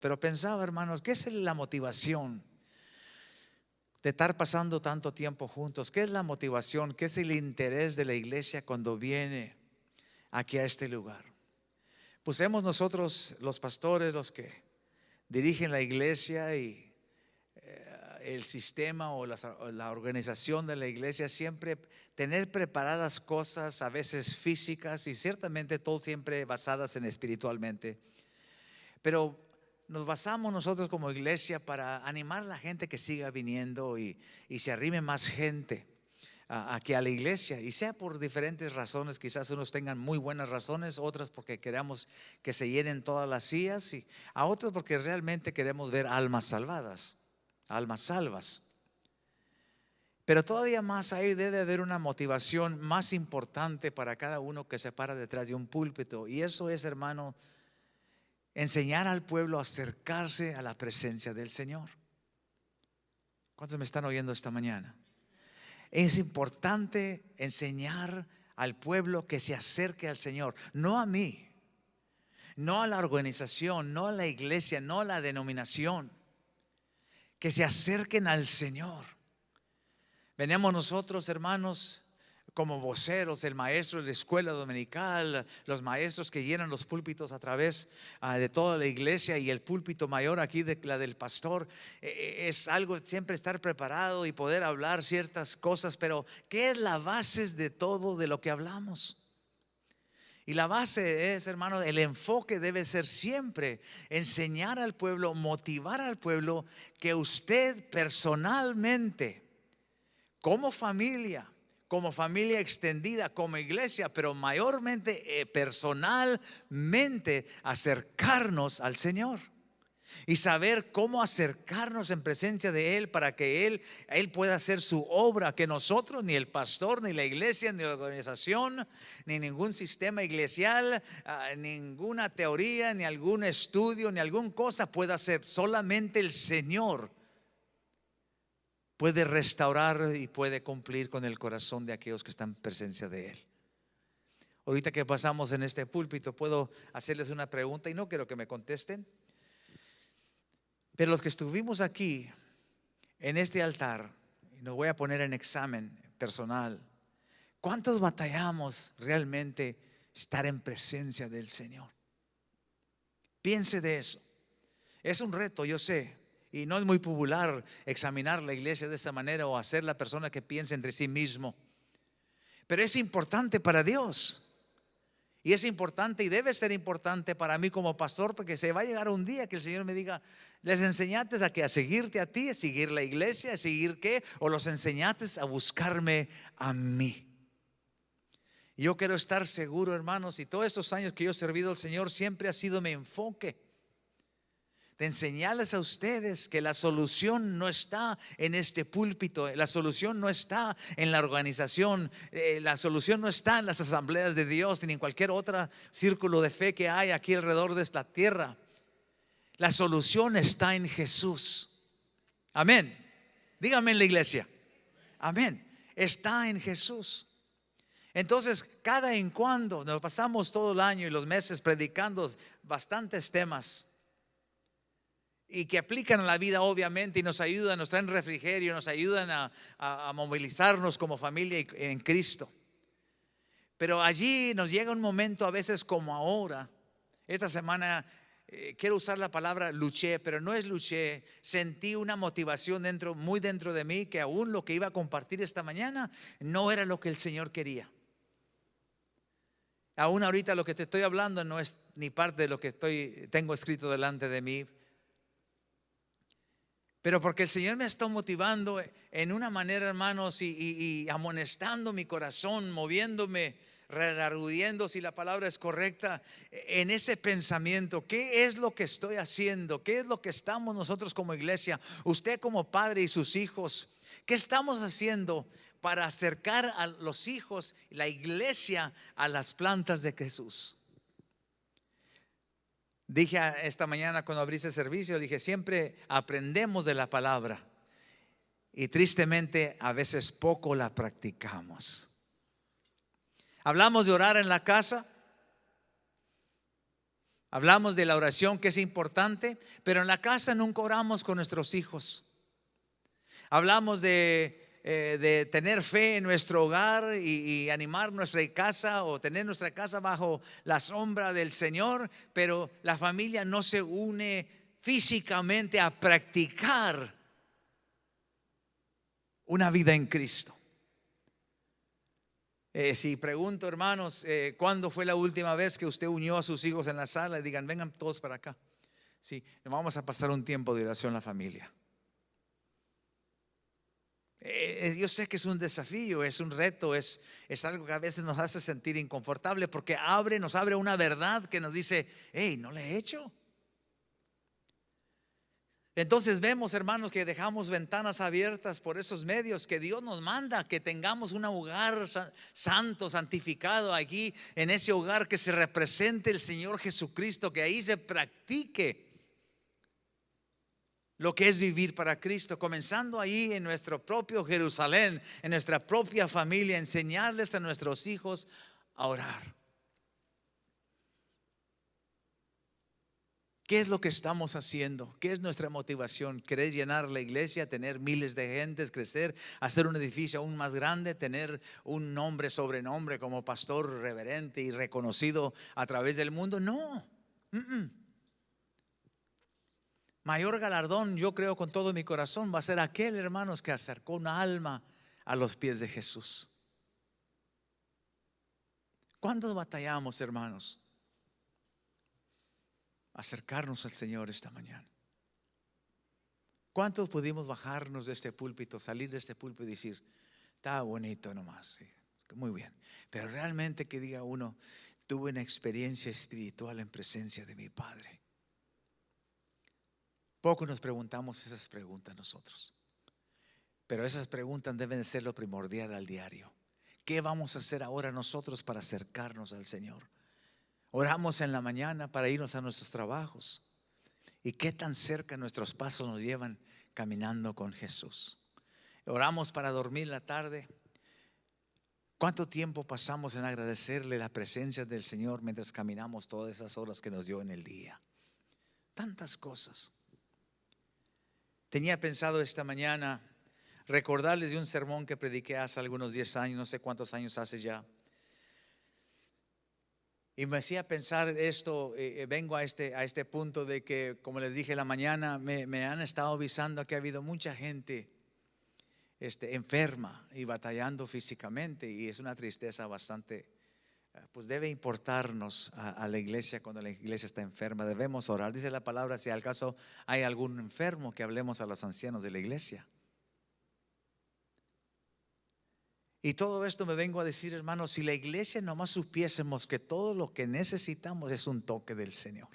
Pero pensaba, hermanos, ¿qué es la motivación de estar pasando tanto tiempo juntos? ¿Qué es la motivación? ¿Qué es el interés de la iglesia cuando viene aquí a este lugar? Pues hemos nosotros, los pastores, los que dirigen la iglesia y el sistema o la organización de la iglesia, siempre tener preparadas cosas, a veces físicas y ciertamente todo siempre basadas en espiritualmente. Pero nos basamos nosotros como iglesia para animar a la gente que siga viniendo y se arrime más gente aquí a la iglesia, y sea por diferentes razones. Quizás unos tengan muy buenas razones, otras porque queremos que se llenen todas las sillas, y a otros porque realmente queremos ver almas salvadas, almas salvas. Pero todavía más ahí debe haber una motivación más importante para cada uno que se para detrás de un púlpito, y eso es, hermano, enseñar al pueblo a acercarse a la presencia del Señor. ¿Cuántos me están oyendo esta mañana? Es importante enseñar al pueblo que se acerque al Señor, no a mí, no a la organización, no a la iglesia, no a la denominación, que se acerquen al Señor. Venimos nosotros, hermanos, como voceros, el maestro de la escuela dominical, los maestros que llenan los púlpitos a través de toda la iglesia, y el púlpito mayor aquí de la del pastor. Es algo siempre estar preparado y poder hablar ciertas cosas, pero ¿qué es la base de todo de lo que hablamos? Y la base es, hermano, el enfoque debe ser siempre enseñar al pueblo, motivar al pueblo, que usted personalmente, como familia extendida, como iglesia, pero mayormente personalmente, acercarnos al Señor y saber cómo acercarnos en presencia de Él, para que Él pueda hacer su obra, que nosotros, ni el pastor, ni la iglesia, ni la organización, ni ningún sistema eclesial, ninguna teoría, ni algún estudio, ni alguna cosa pueda hacer. Solamente el Señor puede restaurar y puede cumplir con el corazón de aquellos que están en presencia de Él. Ahorita que pasamos en este púlpito, puedo hacerles una pregunta y no quiero que me contesten, pero los que estuvimos aquí en este altar, y nos voy a poner en examen personal, ¿cuántos batallamos realmente estar en presencia del Señor? Piense de eso. Es un reto, yo sé, y no es muy popular examinar la iglesia de esa manera o hacer la persona que piense entre sí mismo, pero es importante para Dios. Y es importante y debe ser importante para mí como pastor, porque se va a llegar un día que el Señor me diga: ¿les enseñaste a seguirte a ti, a seguir la iglesia, a seguir qué? ¿O los enseñaste a buscarme a mí? Y yo quiero estar seguro, hermanos, y todos estos años que yo he servido al Señor, siempre ha sido mi enfoque de enseñarles a ustedes que la solución no está en este púlpito, la solución no está en la organización, la solución no está en las asambleas de Dios, ni en cualquier otro círculo de fe que hay aquí alrededor de esta tierra. La solución está en Jesús. Amén. Dígame en la iglesia. Amén. Está en Jesús. Entonces, cada en cuando nos pasamos todo el año y los meses predicando bastantes temas, y que aplican a la vida, obviamente, y nos ayudan, nos traen refrigerio, nos ayudan a movilizarnos como familia en Cristo. Pero allí nos llega un momento, a veces como ahora. Esta semana quiero usar la palabra luché, pero no es luché. Sentí una motivación muy dentro de mí, que aún lo que iba a compartir esta mañana no era lo que el Señor quería. Aún ahorita lo que te estoy hablando no es ni parte de lo que tengo escrito delante de mí, pero porque el Señor me está motivando en una manera, hermanos, y amonestando mi corazón, moviéndome, redarguyendo, si la palabra es correcta, en ese pensamiento. ¿Qué es lo que estoy haciendo? ¿Qué es lo que estamos nosotros como iglesia, usted como padre y sus hijos, qué estamos haciendo para acercar a los hijos, la iglesia, a las plantas de Jesús? Dije esta mañana cuando abrí ese servicio, dije: siempre aprendemos de la palabra y tristemente a veces poco la practicamos. Hablamos de orar en la casa, Hablamos de la oración, que es importante, pero en la casa nunca oramos con nuestros hijos. Hablamos de tener fe en nuestro hogar y animar nuestra casa o tener nuestra casa bajo la sombra del Señor, pero la familia no se une físicamente a practicar una vida en Cristo. Si pregunto, hermanos, ¿cuándo fue la última vez que usted unió a sus hijos en la sala y digan, vengan todos para acá? Sí, vamos a pasar un tiempo de oración la familia. Yo sé que es un desafío, es un reto, es algo que a veces nos hace sentir inconfortable porque nos abre una verdad que nos dice, hey, no le he hecho. Entonces vemos, hermanos, que dejamos ventanas abiertas por esos medios que Dios nos manda, que tengamos un hogar santo, santificado aquí, en ese hogar que se represente el Señor Jesucristo, que ahí se practique lo que es vivir para Cristo, comenzando ahí en nuestro propio Jerusalén, en nuestra propia familia, enseñarles a nuestros hijos a orar. ¿Qué es lo que estamos haciendo? ¿Qué es nuestra motivación? ¿Querer llenar la iglesia, tener miles de gentes, crecer, hacer un edificio aún más grande, tener un nombre, sobrenombre como pastor reverente y reconocido a través del mundo? No. Mayor galardón, yo creo con todo mi corazón, va a ser aquel, hermanos, que acercó una alma a los pies de Jesús. ¿Cuántos batallamos, hermanos, acercarnos al Señor esta mañana? ¿Cuántos pudimos bajarnos de este púlpito, salir de este púlpito y decir, está bonito nomás, sí, muy bien, pero realmente que diga uno, tuve una experiencia espiritual en presencia de mi Padre? Poco nos preguntamos esas preguntas nosotros, pero esas preguntas deben ser lo primordial al diario. ¿Qué vamos a hacer ahora nosotros para acercarnos al Señor? Oramos en la mañana para irnos a nuestros trabajos. ¿Y qué tan cerca nuestros pasos nos llevan caminando con Jesús? Oramos para dormir la tarde. ¿Cuánto tiempo pasamos en agradecerle la presencia del Señor mientras caminamos todas esas horas que nos dio en el día? Tantas cosas. Tenía pensado esta mañana recordarles de un sermón que prediqué hace algunos 10 años, no sé cuántos años hace ya. Y me hacía pensar esto, vengo a este punto de que, como les dije en la mañana, me han estado avisando que ha habido mucha gente enferma y batallando físicamente, y es una tristeza bastante, pues debe importarnos a la iglesia cuando la iglesia está enferma. Debemos orar. Dice la palabra, si al caso hay algún enfermo, que hablemos a los ancianos de la iglesia. Y todo esto me vengo a decir, hermanos, si la iglesia nomás supiésemos que todo lo que necesitamos es un toque del Señor.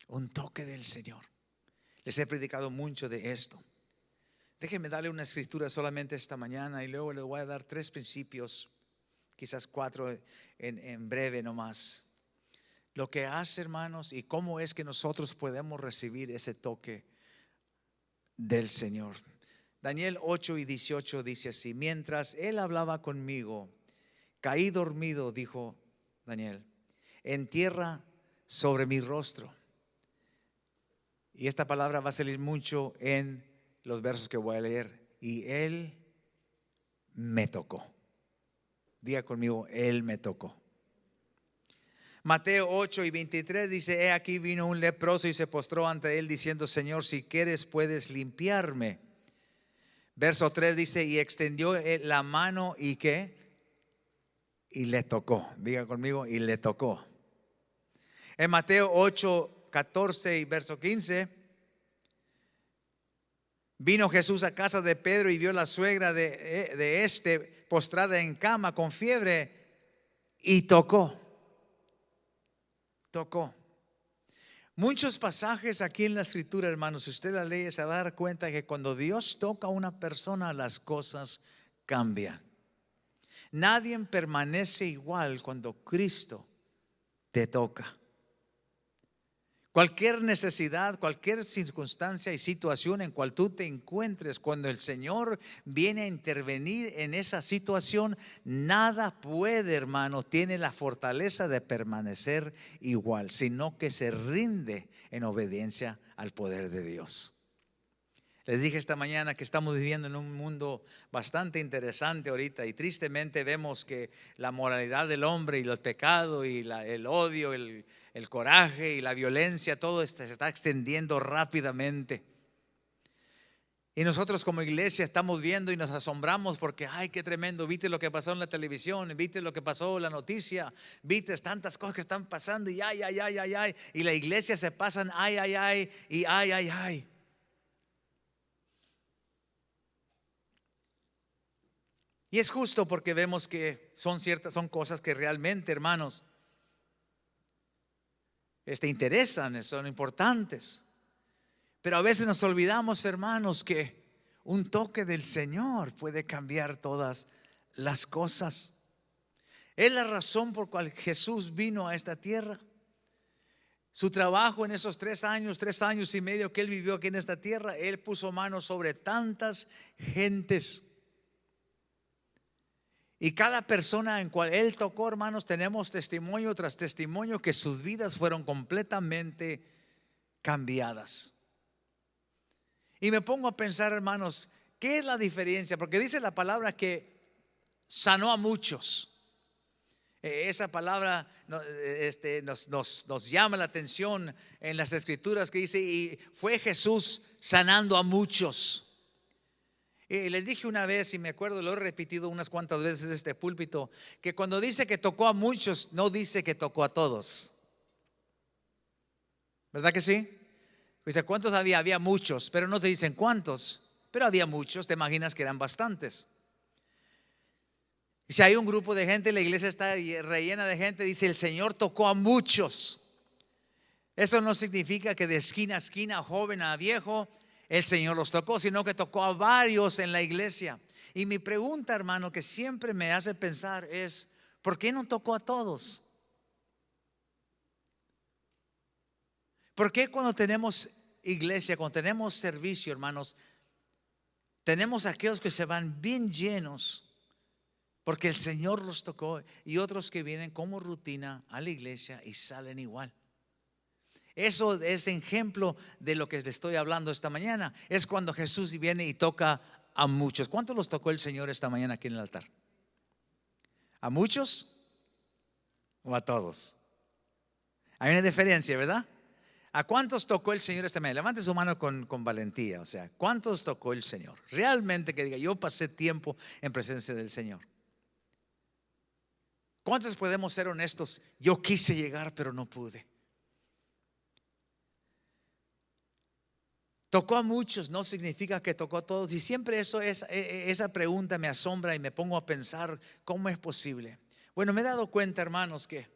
Un toque del Señor. Les he predicado mucho de esto. Déjenme darle una escritura solamente esta mañana y luego les voy a dar 3 principios, quizás 4 en breve nomás. Lo que hace, hermanos, y cómo es que nosotros podemos recibir ese toque del Señor. Daniel 8:18 dice así: mientras él hablaba conmigo, caí dormido, dijo Daniel, en tierra sobre mi rostro. Y esta palabra va a salir mucho en los versos que voy a leer. Y él me tocó. Diga conmigo, él me tocó. Mateo 8:23 dice: he aquí vino un leproso y se postró ante él diciendo, Señor, si quieres puedes limpiarme. Verso 3 dice: y extendió la mano y ¿qué? Y le tocó. Diga conmigo, y le tocó. En Mateo 8:14 y verso 15, vino Jesús a casa de Pedro y vio la suegra de este postrada en cama con fiebre y tocó. Muchos pasajes aquí en la escritura, hermanos, si usted la lee, se va a dar cuenta que cuando Dios toca a una persona, las cosas cambian. Nadie permanece igual cuando Cristo te toca. Cualquier necesidad, cualquier circunstancia y situación en cual tú te encuentres, cuando el Señor viene a intervenir en esa situación, nada puede, hermano, tiene la fortaleza de permanecer igual, sino que se rinde en obediencia al poder de Dios. Les dije esta mañana que estamos viviendo en un mundo bastante interesante ahorita, y tristemente vemos que la moralidad del hombre y los pecados y el odio, el coraje y la violencia, todo se está extendiendo rápidamente. Y nosotros como iglesia estamos viendo y nos asombramos porque, ay, qué tremendo, viste lo que pasó en la televisión, viste lo que pasó en la noticia, viste tantas cosas que están pasando y ay, ay, ay, ay, ay. Y la iglesia se pasan ay, ay, ay y ay, ay, ay. Y es justo porque vemos que son cosas que realmente, hermanos, interesan, son importantes. Pero a veces nos olvidamos, hermanos, que un toque del Señor puede cambiar todas las cosas. Es la razón por cual Jesús vino a esta tierra. Su trabajo en esos 3 años y medio que Él vivió aquí en esta tierra, Él puso manos sobre tantas gentes. Y cada persona en cual Él tocó, hermanos, tenemos testimonio tras testimonio que sus vidas fueron completamente cambiadas. Y me pongo a pensar, hermanos, ¿qué es la diferencia? Porque dice la palabra que sanó a muchos. Esa palabra nos llama la atención en las escrituras, que dice, y fue Jesús sanando a muchos. Les dije una vez, y me acuerdo, lo he repetido unas cuantas veces en este púlpito, que cuando dice que tocó a muchos, no dice que tocó a todos. ¿Verdad que sí? Dice, ¿cuántos había? Había muchos, pero no te dicen cuántos, pero había muchos, te imaginas que eran bastantes. Y si hay un grupo de gente, la iglesia está rellena de gente, dice, el Señor tocó a muchos. Eso no significa que de esquina a esquina, joven a viejo, el Señor los tocó, sino que tocó a varios en la iglesia. Y mi pregunta, hermano, que siempre me hace pensar es, ¿por qué no tocó a todos? ¿Por qué cuando tenemos iglesia, cuando tenemos servicio, hermanos, tenemos aquellos que se van bien llenos porque el Señor los tocó, y otros que vienen como rutina a la iglesia y salen igual? Eso es ejemplo de lo que les estoy hablando esta mañana. Es cuando Jesús viene y toca a muchos. ¿Cuántos los tocó el Señor esta mañana aquí en el altar? ¿A muchos o a todos? Hay una diferencia, ¿verdad? ¿A cuántos tocó el Señor esta mañana? Levante su mano con valentía. O sea, ¿cuántos tocó el Señor? Realmente que diga, yo pasé tiempo en presencia del Señor. ¿Cuántos podemos ser honestos? Yo quise llegar, pero no pude. Tocó a muchos, no significa que tocó a todos. Y siempre esa pregunta me asombra y me pongo a pensar, ¿cómo es posible? Bueno, me he dado cuenta, hermanos, que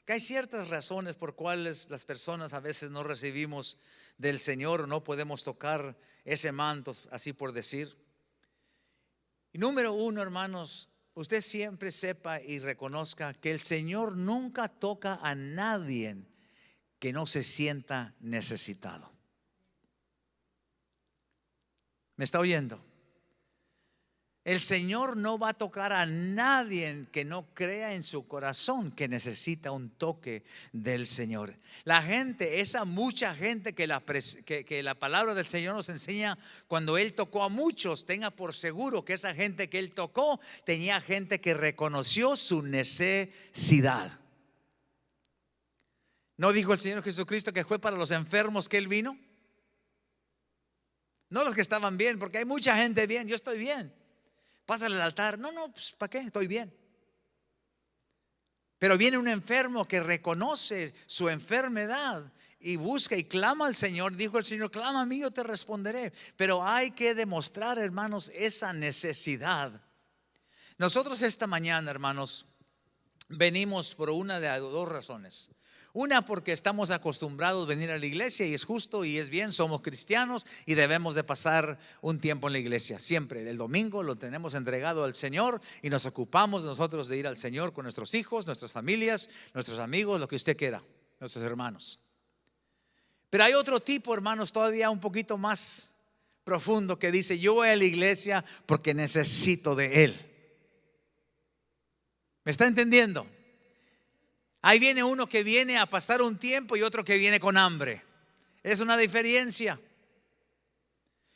hay ciertas razones por cuales las personas a veces no recibimos del Señor o no podemos tocar ese manto, así por decir. Y número uno, hermanos, usted siempre sepa y reconozca que el Señor nunca toca a nadie que no se sienta necesitado. ¿Me está oyendo? El Señor no va a tocar a nadie que no crea en su corazón que necesita un toque del Señor. La gente, esa mucha gente que la palabra del Señor nos enseña, cuando Él tocó a muchos, tenga por seguro que esa gente que Él tocó tenía gente que reconoció su necesidad. ¿No dijo el Señor Jesucristo que fue para los enfermos que Él vino? No los que estaban bien, porque hay mucha gente bien. Yo estoy bien. Pásale al altar. No, pues ¿para qué? Estoy bien. Pero viene un enfermo que reconoce su enfermedad y busca y clama al Señor. Dijo el Señor, clama a mí, yo te responderé. Pero hay que demostrar, hermanos, esa necesidad. Nosotros esta mañana, hermanos, venimos por una de 2 razones. Una, porque estamos acostumbrados a venir a la iglesia y es justo y es bien, somos cristianos y debemos de pasar un tiempo en la iglesia. Siempre, el domingo lo tenemos entregado al Señor y nos ocupamos nosotros de ir al Señor con nuestros hijos, nuestras familias, nuestros amigos, lo que usted quiera, nuestros hermanos. Pero hay otro tipo, hermanos, todavía un poquito más profundo, que dice: yo voy a la iglesia porque necesito de Él. ¿Me está entendiendo? Ahí viene uno que viene a pasar un tiempo y otro que viene con hambre. Es una diferencia.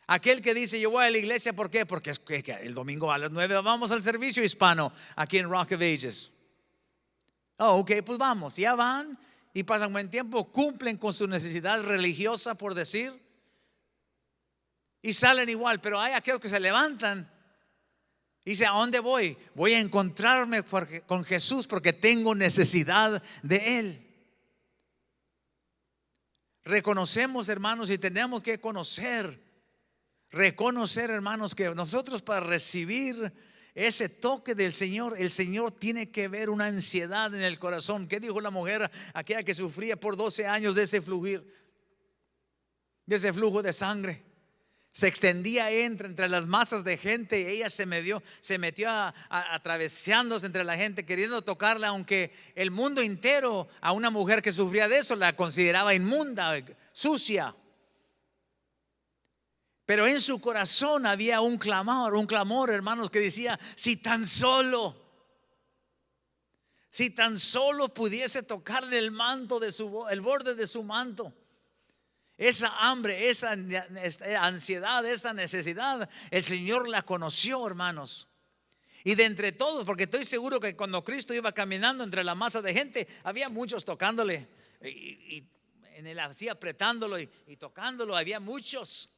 Aquel que dice: yo voy a la iglesia, ¿por qué? Porque es que el domingo a las 9 vamos al servicio hispano aquí en Rock of Ages. Oh, ok, pues vamos. Ya van y pasan buen tiempo, cumplen con su necesidad religiosa, por decir, y salen igual. Pero hay aquellos que se levantan y dicen: ¿a dónde voy? Voy a encontrarme con Jesús porque tengo necesidad de Él. Reconocemos, hermanos, y tenemos que reconocer, hermanos, que nosotros, para recibir ese toque del Señor, el Señor tiene que ver una ansiedad en el corazón. ¿Qué dijo la mujer aquella que sufría por 12 años de ese flujo de sangre? Se extendía entre las masas de gente, y ella se metió atravesándose entre la gente, queriendo tocarla, aunque el mundo entero a una mujer que sufría de eso la consideraba inmunda, sucia. Pero en su corazón había un clamor, hermanos, que decía: si tan solo pudiese tocarle el borde de su manto. Esa hambre, esa ansiedad, esa necesidad, el Señor la conoció, hermanos. Y de entre todos, porque estoy seguro que cuando Cristo iba caminando entre la masa de gente, había muchos tocándole y en él así apretándolo y tocándolo, había muchos.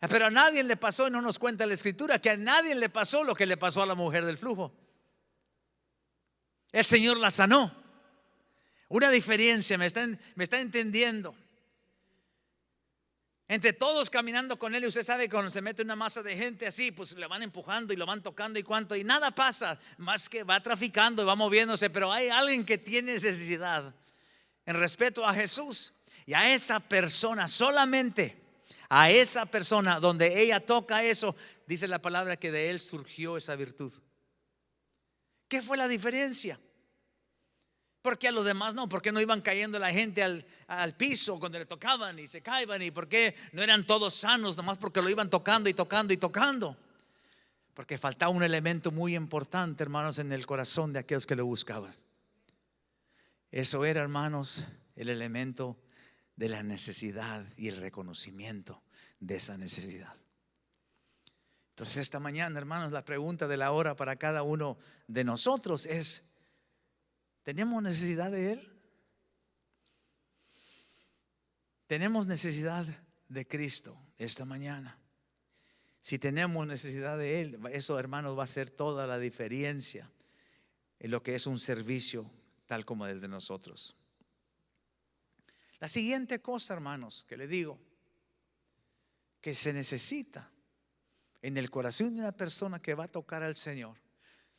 Pero a nadie le pasó, y no nos cuenta la Escritura, que a nadie le pasó lo que le pasó a la mujer del flujo. El Señor la sanó. Una diferencia, me está entendiendo. Entre todos caminando con Él, y usted sabe, cuando se mete una masa de gente así, pues le van empujando y lo van tocando y nada pasa, más que va traficando y va moviéndose. Pero hay alguien que tiene necesidad, en respeto a Jesús, y a esa persona, solamente a esa persona, donde ella toca eso, dice la palabra que de él surgió esa virtud. ¿Qué fue la diferencia? Porque a los demás no, porque no iban cayendo la gente al piso cuando le tocaban y se caían, y por qué no eran todos sanos, nomás porque lo iban tocando y tocando y tocando. Porque faltaba un elemento muy importante, hermanos, en el corazón de aquellos que lo buscaban. Eso era, hermanos, el elemento de la necesidad y el reconocimiento de esa necesidad. Entonces, esta mañana, hermanos, la pregunta de la hora para cada uno de nosotros es: ¿tenemos necesidad de Él? ¿Tenemos necesidad de Cristo esta mañana? Si tenemos necesidad de Él, eso, hermanos, va a hacer toda la diferencia en lo que es un servicio tal como el de nosotros. La siguiente cosa, hermanos, que le digo, que se necesita en el corazón de una persona que va a tocar al Señor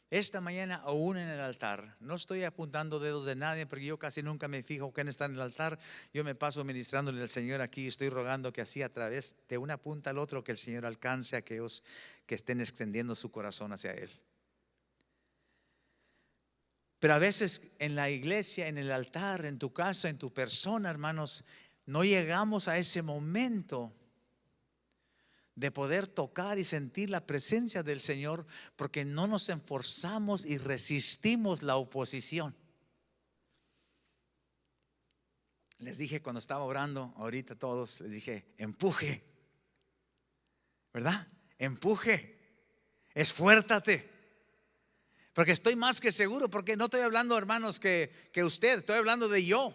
esta mañana, aún en el altar. No estoy apuntando dedos de nadie, porque yo casi nunca me fijo quién está en el altar. Yo me paso ministrándole al Señor aquí, y estoy rogando que así, a través de una punta al otro, que el Señor alcance a aquellos que estén extendiendo su corazón hacia Él. Pero a veces en la iglesia, en el altar, en tu casa, en tu persona, hermanos, no llegamos a ese momento de poder tocar y sentir la presencia del Señor, porque no nos esforzamos y resistimos la oposición. Les dije cuando estaba orando ahorita, todos les dije: empuje, ¿verdad? Empuje, esfuérzate. Porque estoy más que seguro, porque no estoy hablando, hermanos, que usted, estoy hablando de yo.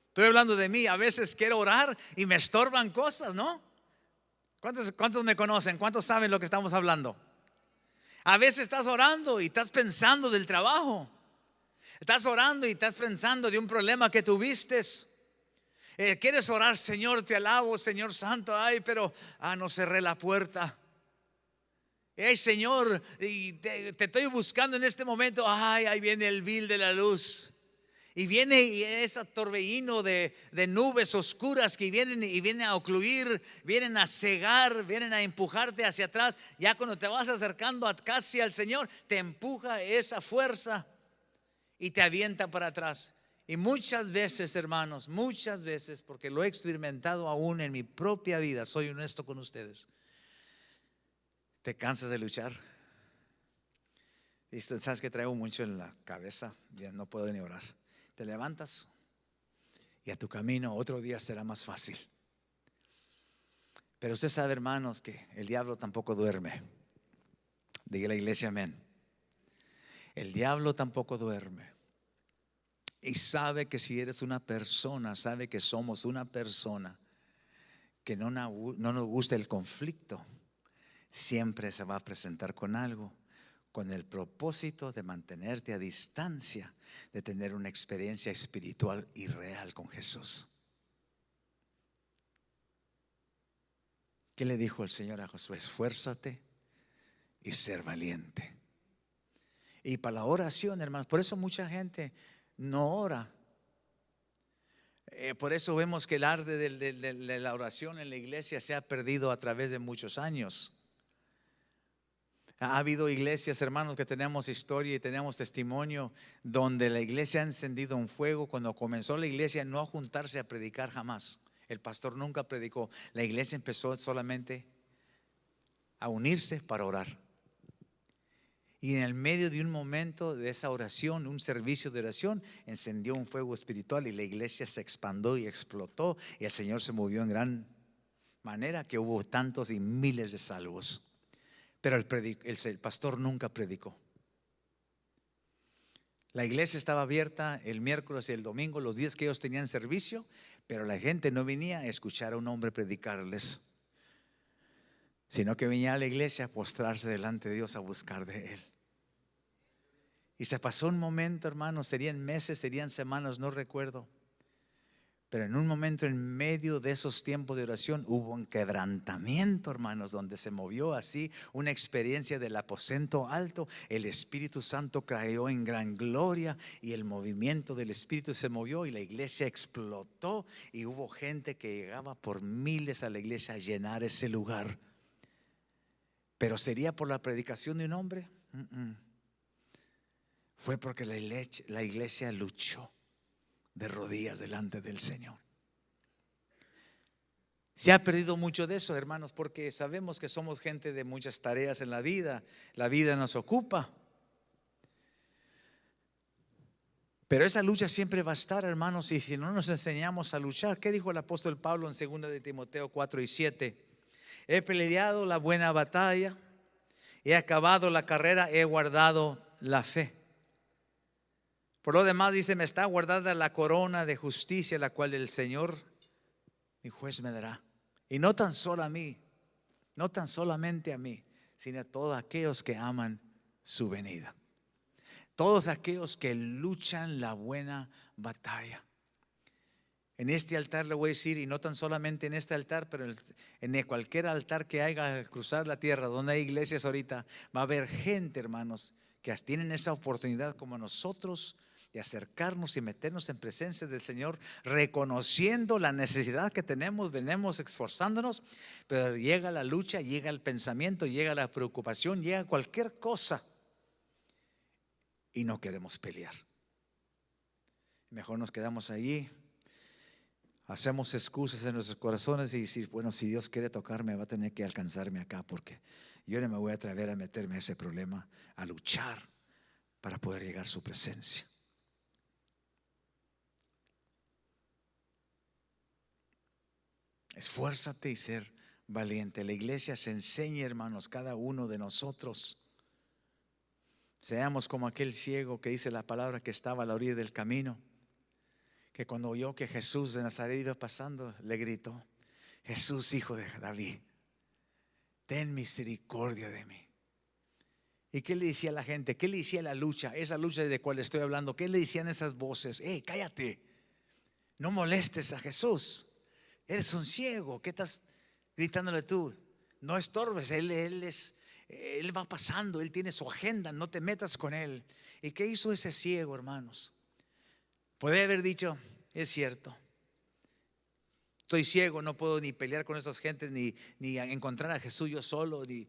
Estoy hablando de mí. A veces quiero orar y me estorban cosas, ¿no? ¿Cuántos me conocen? ¿Cuántos saben lo que estamos hablando? A veces estás orando y estás pensando del trabajo. Estás orando y estás pensando de un problema que tuviste. Quieres orar: Señor, te alabo, Señor Santo. Ay, pero no cerré la puerta. Hey, Señor, te estoy buscando en este momento. Ay, ahí viene el bill de la luz. Y viene ese torbellino de nubes oscuras que vienen a ocluir, vienen a cegar, vienen a empujarte hacia atrás. Ya cuando te vas acercando casi al Señor, te empuja esa fuerza y te avienta para atrás. Y muchas veces, hermanos, muchas veces, porque lo he experimentado aún en mi propia vida, soy honesto con ustedes, te cansas de luchar. Y sabes que traigo mucho en la cabeza, ya no puedo ni orar. Te levantas y a tu camino otro día será más fácil. Pero usted sabe, hermanos, que el diablo tampoco duerme. Diga la iglesia amén. El diablo tampoco duerme. Y sabe que si eres una persona, sabe que somos una persona que no nos gusta el conflicto, siempre se va a presentar con algo, con el propósito de mantenerte a distancia, de tener una experiencia espiritual y real con Jesús. ¿Qué le dijo el Señor a Josué? Esfuérzate y ser valiente. Y para la oración, hermanos, por eso mucha gente no ora. Por eso vemos que el arte de la oración en la iglesia se ha perdido a través de muchos años. Ha habido iglesias, hermanos, que tenemos historia y tenemos testimonio donde la iglesia ha encendido un fuego. Cuando comenzó la iglesia, no a juntarse a predicar jamás. El pastor nunca predicó. La iglesia empezó solamente a unirse para orar. Y en el medio de un momento de esa oración, un servicio de oración, encendió un fuego espiritual y la iglesia se expandió y explotó. Y el Señor se movió en gran manera que hubo tantos y miles de salvos. Pero el pastor nunca predicó. La iglesia estaba abierta el miércoles y el domingo, los días que ellos tenían servicio, pero la gente no venía a escuchar a un hombre predicarles, sino que venía a la iglesia a postrarse delante de Dios, a buscar de Él. Y se pasó un momento, hermanos, serían meses, serían semanas, no recuerdo. Pero en un momento, en medio de esos tiempos de oración, hubo un quebrantamiento, hermanos, donde se movió así una experiencia del aposento alto. El Espíritu Santo cayó en gran gloria y el movimiento del Espíritu se movió y la iglesia explotó. Y hubo gente que llegaba por miles a la iglesia a llenar ese lugar. Pero ¿sería por la predicación de un hombre? Fue porque la iglesia luchó de rodillas delante del Señor. Se ha perdido mucho de eso, hermanos, porque sabemos que somos gente de muchas tareas en la vida. La vida nos ocupa. Pero esa lucha siempre va a estar, hermanos, y si no nos enseñamos a luchar, ¿qué dijo el apóstol Pablo en 2 de Timoteo 4:7? He peleado la buena batalla, he acabado la carrera, he guardado la fe. Por lo demás dice, me está guardada la corona de justicia, la cual el Señor, mi juez, me dará. Y no tan solo a mí, no tan solamente a mí, sino a todos aquellos que aman su venida. Todos aquellos que luchan la buena batalla. En este altar le voy a decir, y no tan solamente en este altar, pero en cualquier altar que haya al cruzar la tierra, donde hay iglesias ahorita, va a haber gente, hermanos, que tienen esa oportunidad como nosotros de acercarnos y meternos en presencia del Señor, reconociendo la necesidad que tenemos, venimos esforzándonos, pero llega la lucha, llega el pensamiento, llega la preocupación, llega cualquier cosa y no queremos pelear. Mejor nos quedamos allí, hacemos excusas en nuestros corazones y decir, bueno, si Dios quiere tocarme va a tener que alcanzarme acá, porque yo no me voy a atrever a meterme a ese problema, a luchar para poder llegar a su presencia. Esfuérzate y ser valiente. La iglesia se enseña, hermanos, cada uno de nosotros. Seamos como aquel ciego que dice la palabra que estaba a la orilla del camino, que cuando oyó que Jesús de Nazaret iba pasando, le gritó, Jesús, hijo de David, ten misericordia de mí. ¿Y qué le decía a la gente? ¿Qué le decía la lucha? Esa lucha de la cual estoy hablando. ¿Qué le decían esas voces? Cállate, no molestes a Jesús. Eres un ciego, ¿qué estás gritándole tú? No estorbes, Él va pasando, Él tiene su agenda, no te metas con Él. ¿Y qué hizo ese ciego, hermanos? Puede haber dicho, es cierto, Estoy ciego, no puedo ni pelear con esas gentes, ni encontrar a Jesús yo solo, y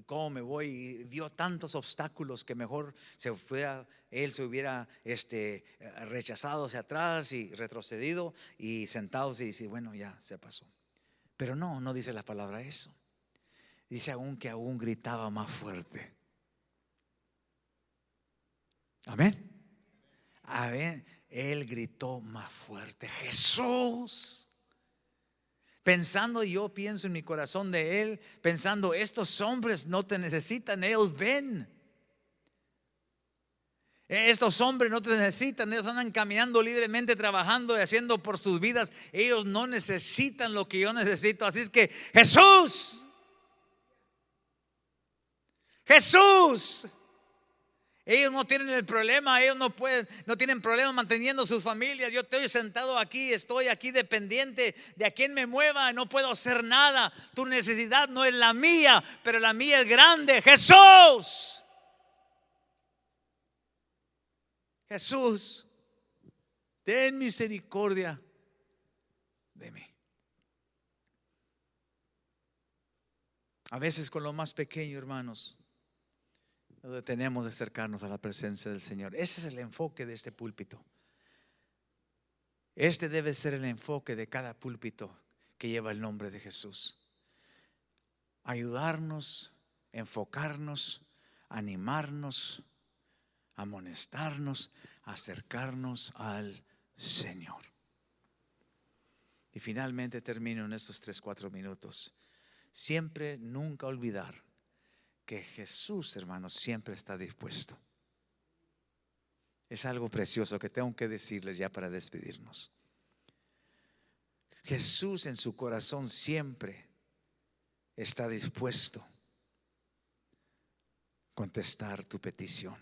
cómo me voy. Y vio tantos obstáculos que mejor él se hubiera rechazado hacia atrás y retrocedido y sentado y dice, bueno, ya se pasó. Pero no dice la palabra eso. Dice aún que aún gritaba más fuerte. Amén. Amén. Él gritó más fuerte, Jesús. Yo pienso en mi corazón de él, pensando, estos hombres no te necesitan, ellos ven. Estos hombres no te necesitan, ellos andan caminando libremente, trabajando y haciendo por sus vidas. Ellos no necesitan lo que yo necesito. Así es que Jesús, Jesús. Ellos no tienen el problema, ellos no tienen problema manteniendo sus familias. Yo estoy sentado aquí, estoy aquí dependiente de a quien me mueva, no puedo hacer nada. Tu necesidad no es la mía, pero la mía es grande. Jesús, Jesús, ten misericordia de mí. A veces con lo más pequeño, hermanos, nos detenemos de acercarnos a la presencia del Señor. Ese es el enfoque de este púlpito. Este debe ser el enfoque de cada púlpito que lleva el nombre de Jesús. Ayudarnos, enfocarnos, animarnos, amonestarnos, acercarnos al Señor. Y finalmente termino en estos 3-4 minutos. Siempre, nunca olvidar que Jesús, hermanos, siempre está dispuesto. Es algo precioso que tengo que decirles ya para despedirnos. Jesús en su corazón siempre está dispuesto a contestar tu petición.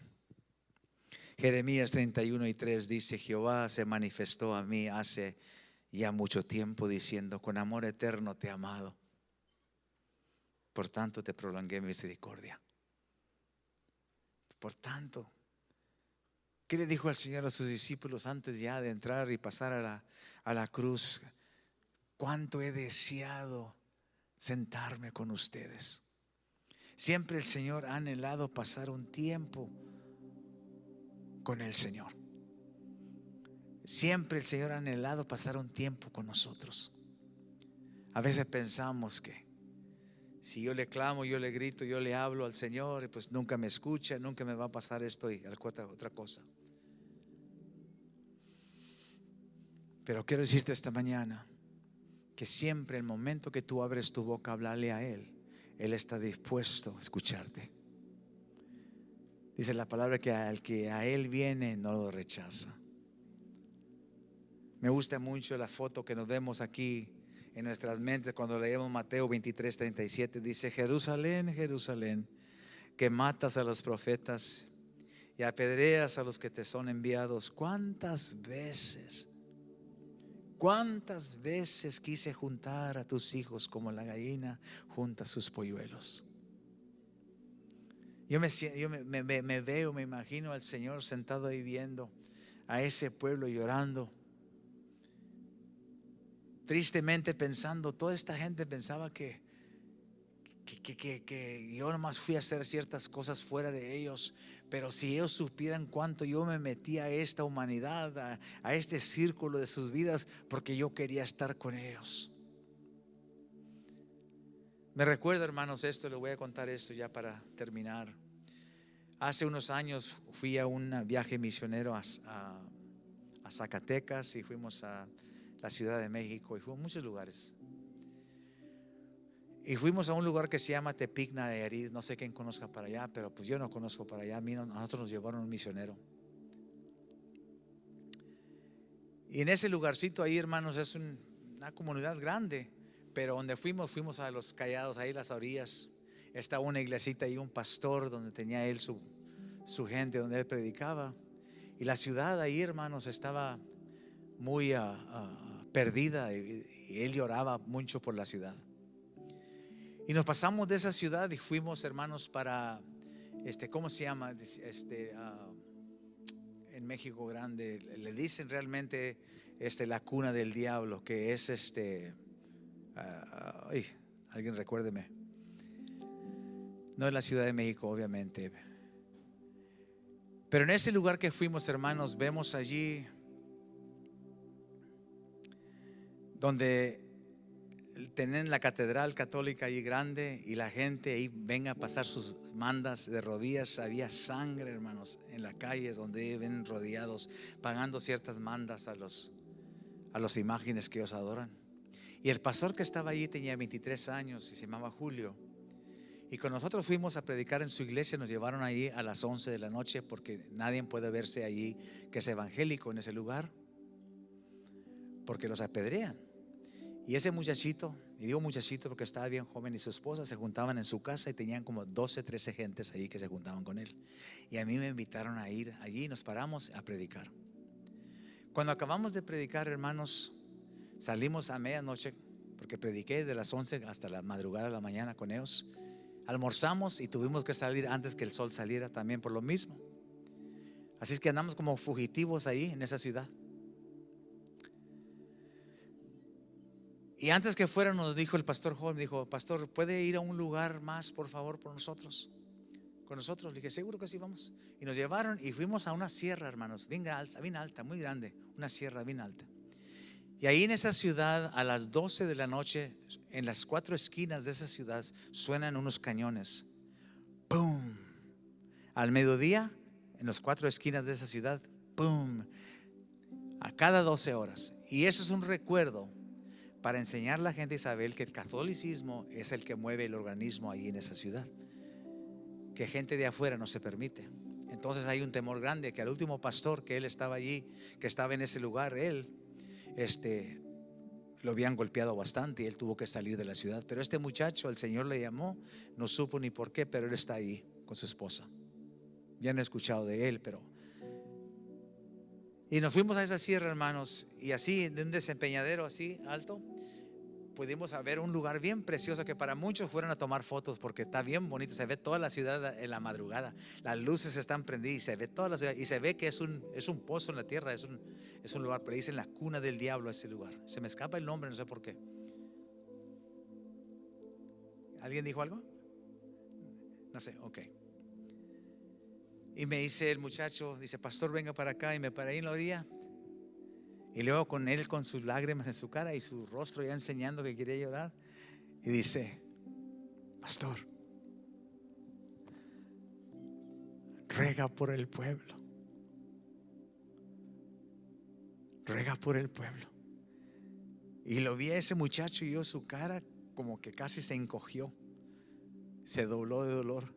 Jeremías 31:3 dice: Jehová se manifestó a mí hace ya mucho tiempo diciendo, con amor eterno te he amado, por tanto te prolongué misericordia. Por tanto, ¿qué le dijo el Señor a sus discípulos antes ya de entrar y pasar a la cruz? Cuánto he deseado sentarme con ustedes. Siempre el Señor ha anhelado pasar un tiempo con el Señor. Siempre el Señor ha anhelado pasar un tiempo con nosotros. A veces pensamos que si yo le clamo, yo le grito, yo le hablo al Señor, pues nunca me escucha, nunca me va a pasar esto y otra cosa. Pero quiero decirte esta mañana que siempre el momento que tú abres tu boca a hablarle a Él, Él está dispuesto a escucharte. Dice la palabra que al que a Él viene no lo rechaza. Me gusta mucho la foto que nos vemos aquí en nuestras mentes cuando leemos Mateo 23:37. Dice: Jerusalén, Jerusalén, que matas a los profetas y apedreas a los que te son enviados. ¿Cuántas veces quise juntar a tus hijos como la gallina junta sus polluelos? Yo me imagino al Señor sentado ahí viendo a ese pueblo llorando, tristemente pensando, toda esta gente pensaba que yo nomás fui a hacer ciertas cosas fuera de ellos. Pero si ellos supieran cuánto yo me metí a esta humanidad, a este círculo de sus vidas, porque yo quería estar con ellos. Me recuerdo, hermanos, esto, les voy a contar esto ya para terminar. Hace unos años fui a un viaje misionero a Zacatecas, y fuimos a la Ciudad de México, y fuimos a muchos lugares. Y fuimos a un lugar que se llama Tepic Nayarit. No sé quién conozca para allá, pero pues yo no conozco para allá. A nosotros nos llevaron un misionero. Y en ese lugarcito ahí, hermanos, es una comunidad grande. Pero donde fuimos a los callados, ahí las orillas. Estaba una iglesita y un pastor donde tenía él su gente, donde él predicaba. Y la ciudad ahí, hermanos, estaba muy perdida, y él lloraba mucho por la ciudad. Y nos pasamos de esa ciudad y fuimos, hermanos, para ¿cómo se llama? en México grande, le dicen realmente la cuna del diablo, que es alguien recuérdeme. No es la Ciudad de México, obviamente. Pero en ese lugar que fuimos, hermanos, vemos allí donde tienen la catedral católica allí grande y la gente ahí venga a pasar sus mandas de rodillas. Había sangre, hermanos, en las calles donde ven rodeados, pagando ciertas mandas a las imágenes que ellos adoran. Y el pastor que estaba allí tenía 23 años y se llamaba Julio. Y cuando nosotros fuimos a predicar en su iglesia, nos llevaron allí a las 11 de la noche, porque nadie puede verse allí que es evangélico en ese lugar, porque los apedrean. Y ese muchachito, y digo muchachito porque estaba bien joven, y su esposa se juntaban en su casa y tenían como 12, 13 gentes ahí que se juntaban con él. Y a mí me invitaron a ir allí y nos paramos a predicar. Cuando acabamos de predicar, hermanos, salimos a medianoche, porque prediqué de las 11 hasta la madrugada de la mañana con ellos. Almorzamos y tuvimos que salir antes que el sol saliera también por lo mismo. Así es que andamos como fugitivos ahí en esa ciudad. Y antes que fuera nos dijo el pastor joven, dijo: pastor, ¿puede ir a un lugar más, por favor, por nosotros? Con nosotros. Le dije: seguro que sí, vamos. Y nos llevaron y fuimos a una sierra, hermanos, bien alta, muy grande. Una sierra bien alta. Y ahí en esa ciudad, a las 12 de la noche, en las 4 esquinas de esa ciudad, suenan unos cañones. ¡Pum! Al mediodía, en las 4 esquinas de esa ciudad, ¡pum! A cada 12 horas. Y eso es un recuerdo para enseñar a la gente, Isabel, que el catolicismo es el que mueve el organismo ahí en esa ciudad, que gente de afuera no se permite. Entonces hay un temor grande que al último pastor que él estaba allí, que estaba en ese lugar, él lo habían golpeado bastante y él tuvo que salir de la ciudad. Pero este muchacho, el Señor le llamó, no supo ni por qué, pero él está ahí con su esposa. Ya no he escuchado de él, pero... Y nos fuimos a esa sierra, hermanos, y así, de un desempeñadero así alto, pudimos ver un lugar bien precioso que para muchos fueron a tomar fotos, porque está bien bonito. Se ve toda la ciudad en la madrugada, las luces están prendidas y se ve toda la ciudad, y se ve que es un pozo en la tierra, es un lugar, pero dicen la cuna del diablo ese lugar. Se me escapa el nombre, no sé por qué. ¿Alguien dijo algo? No sé, ok. Y me dice el muchacho, dice: pastor, venga para acá. Y me paré en la orilla. Y luego con él, con sus lágrimas en su cara y su rostro ya enseñando que quería llorar, y dice: pastor, ruega por el pueblo. Ruega por el pueblo. Y lo vi a ese muchacho y yo, su cara como que casi se encogió, se dobló de dolor.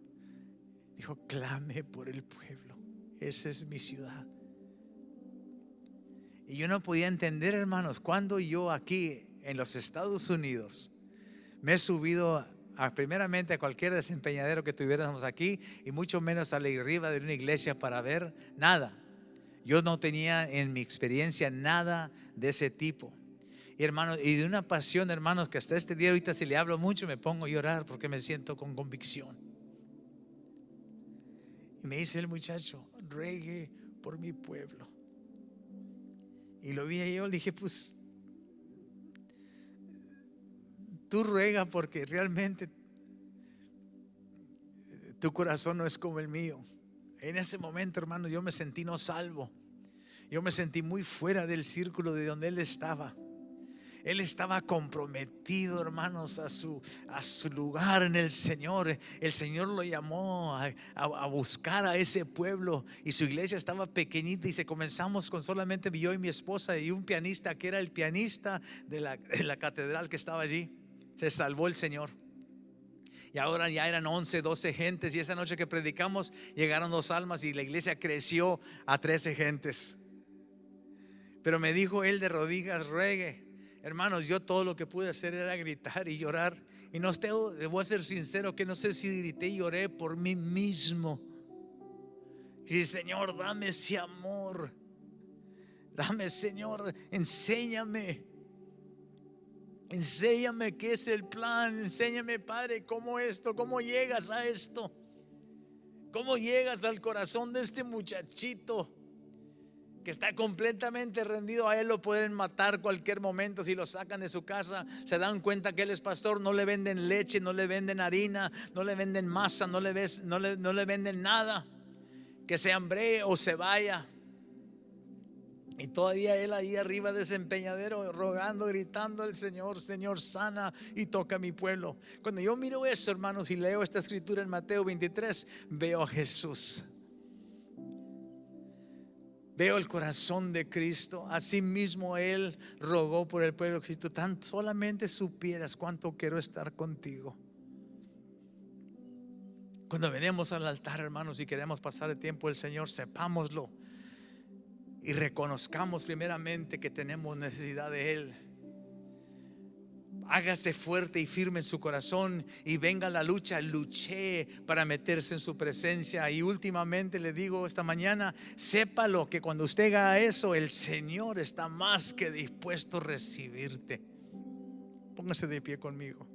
Dijo: clame por el pueblo, esa es mi ciudad. Y yo no podía entender, hermanos, cuando yo aquí en los Estados Unidos me he subido primeramente a cualquier desempeñadero que tuviéramos aquí, y mucho menos a la arriba de una iglesia para ver nada. Yo no tenía en mi experiencia nada de ese tipo. Y hermanos, y de una pasión, hermanos, que hasta este día ahorita si le hablo mucho me pongo a llorar porque me siento con convicción. Y me dice el muchacho: ruegue por mi pueblo. Y lo vi yo, le dije: pues tú ruega, porque realmente tu corazón no es como el mío. En ese momento, hermano, yo me sentí no salvo. Yo me sentí muy fuera del círculo de donde él estaba. Él estaba comprometido, hermanos, a su lugar en el Señor. El Señor lo llamó a buscar a ese pueblo, y su iglesia estaba pequeñita, y comenzamos con solamente yo y mi esposa y un pianista que era el pianista de la catedral que estaba allí. Se salvó el Señor. Y ahora ya eran 11, 12 gentes, y esa noche que predicamos llegaron 2 almas y la iglesia creció a 13 gentes. Pero me dijo él de rodillas: ruegue. Hermanos, yo todo lo que pude hacer era gritar y llorar. Y no debo ser sincero, que no sé si grité y lloré por mí mismo. Y Señor, dame ese amor. Dame, Señor, enséñame. Enséñame qué es el plan. Enséñame, Padre, cómo llegas a esto. Cómo llegas al corazón de este muchachito que está completamente rendido a Él, lo pueden matar cualquier momento. Si lo sacan de su casa, se dan cuenta que Él es pastor, no le venden leche, no le venden harina, no le venden masa, no le venden nada, que se hambree o se vaya. Y todavía Él ahí arriba de ese empeñadero rogando, gritando al Señor: Señor, sana y toca a mi pueblo. Cuando yo miro eso, hermanos, y leo esta escritura en Mateo 23, veo a Jesús. Veo el corazón de Cristo. Asimismo Él rogó por el pueblo de Cristo: tan solamente supieras cuánto quiero estar contigo. Cuando venimos al altar, hermanos, y queremos pasar el tiempo del Señor, sepámoslo y reconozcamos primeramente que tenemos necesidad de Él. Hágase fuerte y firme en su corazón y venga la lucha. Luché para meterse en su presencia. Y últimamente le digo esta mañana: sépalo que cuando usted haga eso, el Señor está más que dispuesto a recibirte. Póngase de pie conmigo.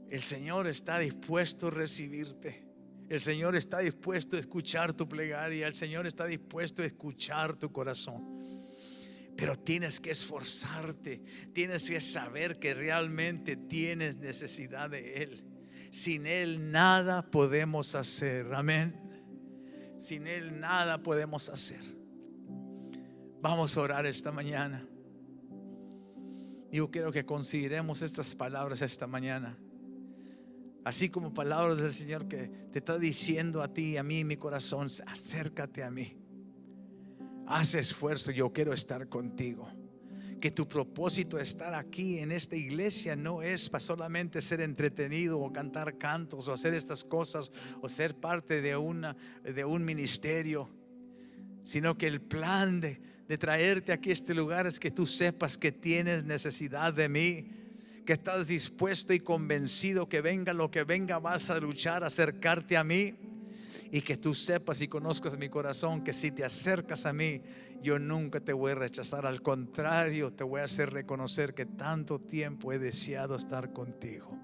El Señor está dispuesto a recibirte. El Señor está dispuesto a escuchar tu plegaria. El Señor está dispuesto a escuchar tu corazón. Pero tienes que esforzarte, tienes que saber que realmente tienes necesidad de Él. Sin Él nada podemos hacer. Amén. Sin Él nada podemos hacer. Vamos a orar esta mañana. Yo quiero que consideremos estas palabras esta mañana, así como palabras del Señor que te está diciendo a ti y a mí en mi corazón: acércate a mí. Haz esfuerzo, yo quiero estar contigo. Que tu propósito de estar aquí en esta iglesia no es para solamente ser entretenido o cantar cantos o hacer estas cosas o ser parte de un ministerio, sino que el plan de traerte aquí a este lugar es que tú sepas que tienes necesidad de mí, que estás dispuesto y convencido que venga lo que venga, vas a luchar, a acercarte a mí. Y que tú sepas y conozcas mi corazón que si te acercas a mí, yo nunca te voy a rechazar. Al contrario, te voy a hacer reconocer que tanto tiempo he deseado estar contigo.